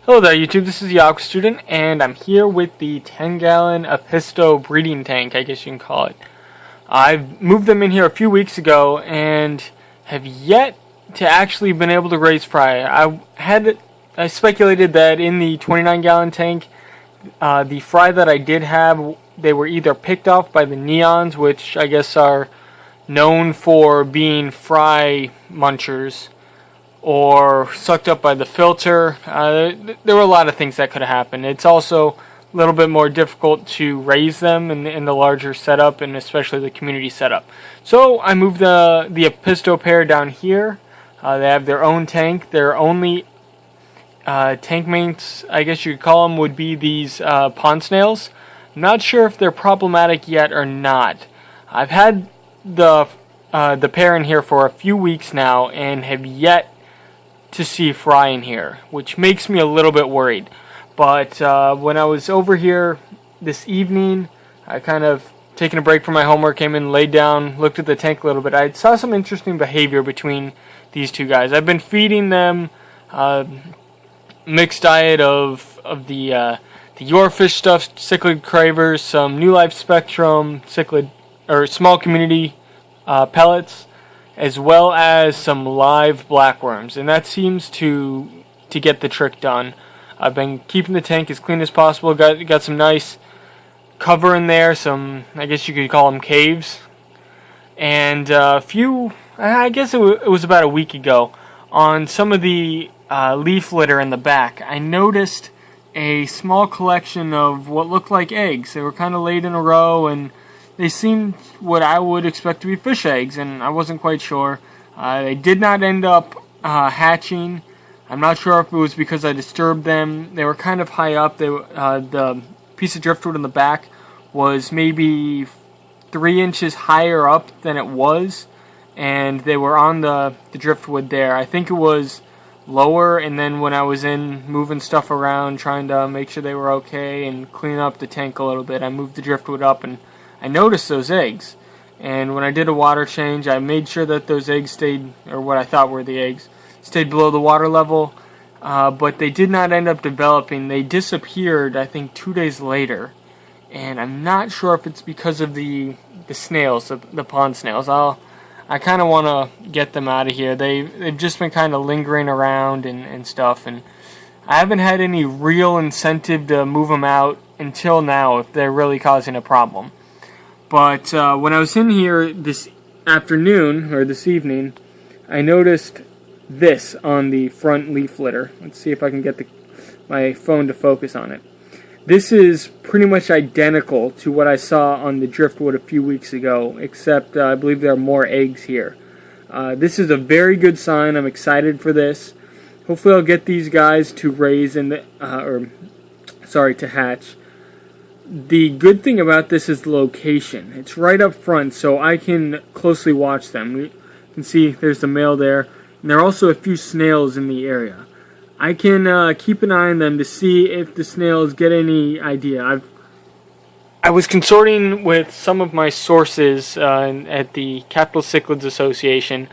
Hello there YouTube, this is the Aqua Student, and I'm here with the 10-gallon Apisto breeding tank, I guess you can call it. I've moved them in here a few weeks ago and have yet to actually been able to raise fry. I speculated that in the 29-gallon tank, the fry that I did have, they were either picked off by the neons, which I guess are known for being fry munchers, or sucked up by the filter. There were a lot of things that could have happened. It's also a little bit more difficult to raise them in the larger setup, and especially the community setup. So I moved the Apisto pair down here. They have their own tank. Their only tank mates, I guess you could call them, would be these pond snails. I'm not sure if they're problematic yet or not. I've had the pair in here for a few weeks now and have yet to see fry in here, which makes me a little bit worried. But when I was over here this evening, I kind of taken a break from my homework, came in, laid down, looked at the tank a little bit. I saw some interesting behavior between these two guys. I've been feeding them mixed diet of the your fish stuff, cichlid cravers, some New Life Spectrum cichlid or small community pellets, as well as some live blackworms, and that seems to get the trick done. I've been keeping the tank as clean as possible. Got some nice cover in there, some, I guess you could call them caves, and a few, I guess it was about a week ago, on some of the leaf litter in the back, I noticed a small collection of what looked like eggs. They were kind of laid in a row, and they seemed what I would expect to be fish eggs, and I wasn't quite sure. They did not end up hatching. I'm not sure if it was because I disturbed them. They were kind of high up. The piece of driftwood in the back was maybe 3 inches higher up than it was, and they were on the driftwood there. I think it was lower, and then when I was in moving stuff around, trying to make sure they were okay and clean up the tank a little bit, I moved the driftwood up and I noticed those eggs, and when I did a water change, I made sure that those eggs stayed, or what I thought were the eggs, stayed below the water level, but they did not end up developing. They disappeared, I think, 2 days later, and I'm not sure if it's because of the snails, the pond snails. I kind of want to get them out of here. They've just been kind of lingering around and stuff, and I haven't had any real incentive to move them out until now if they're really causing a problem. But when I was in here this afternoon, or this evening, I noticed this on the front leaf litter. Let's see if I can get my phone to focus on it. This is pretty much identical to what I saw on the driftwood a few weeks ago, except I believe there are more eggs here. This is a very good sign. I'm excited for this. Hopefully I'll get these guys to raise to hatch. The good thing about this is the location. It's right up front, so I can closely watch them. You can see there's the male there, and there are also a few snails in the area. I can keep an eye on them to see if the snails get any idea. I was consorting with some of my sources at the Capital Cichlids Association,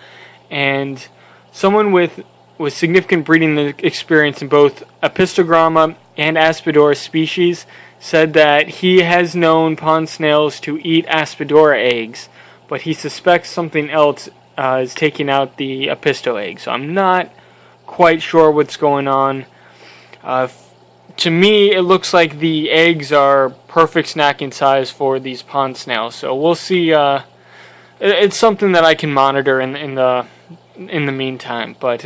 and someone with significant breeding experience in both Apistogramma and Aspidora species said that he has known pond snails to eat Aspidora eggs, but he suspects something else is taking out the Apisto eggs. So I'm not quite sure what's going on. To me, it looks like the eggs are perfect snacking size for these pond snails. So we'll see. It's something that I can monitor in the meantime. But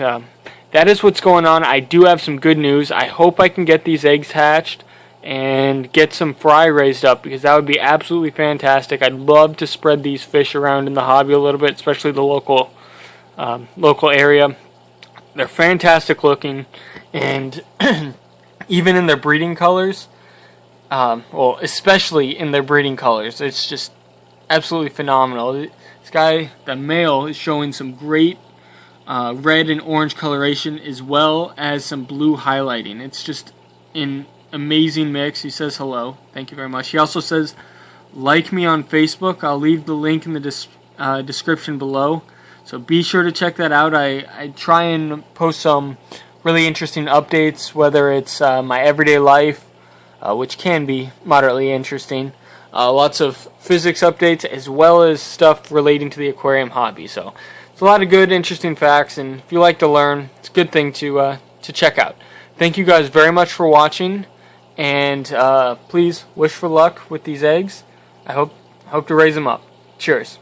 that is what's going on. I do have some good news. I hope I can get these eggs hatched and get some fry raised up, because that would be absolutely fantastic. I'd love to spread these fish around in the hobby a little bit, especially the local area. They're fantastic looking, and even in their breeding colors, especially in their breeding colors, it's just absolutely phenomenal. This guy, the male, is showing some great red and orange coloration, as well as some blue highlighting. It's just an amazing mix. He says hello. Thank you very much. He also says, like me on Facebook. I'll leave the link in the description below. So be sure to check that out. I try and post some really interesting updates, whether it's my everyday life, which can be moderately interesting. Lots of physics updates, as well as stuff relating to the aquarium hobby. So it's a lot of good, interesting facts, and if you like to learn, it's a good thing to check out. Thank you guys very much for watching, and please wish for luck with these eggs. I hope to raise them up. Cheers.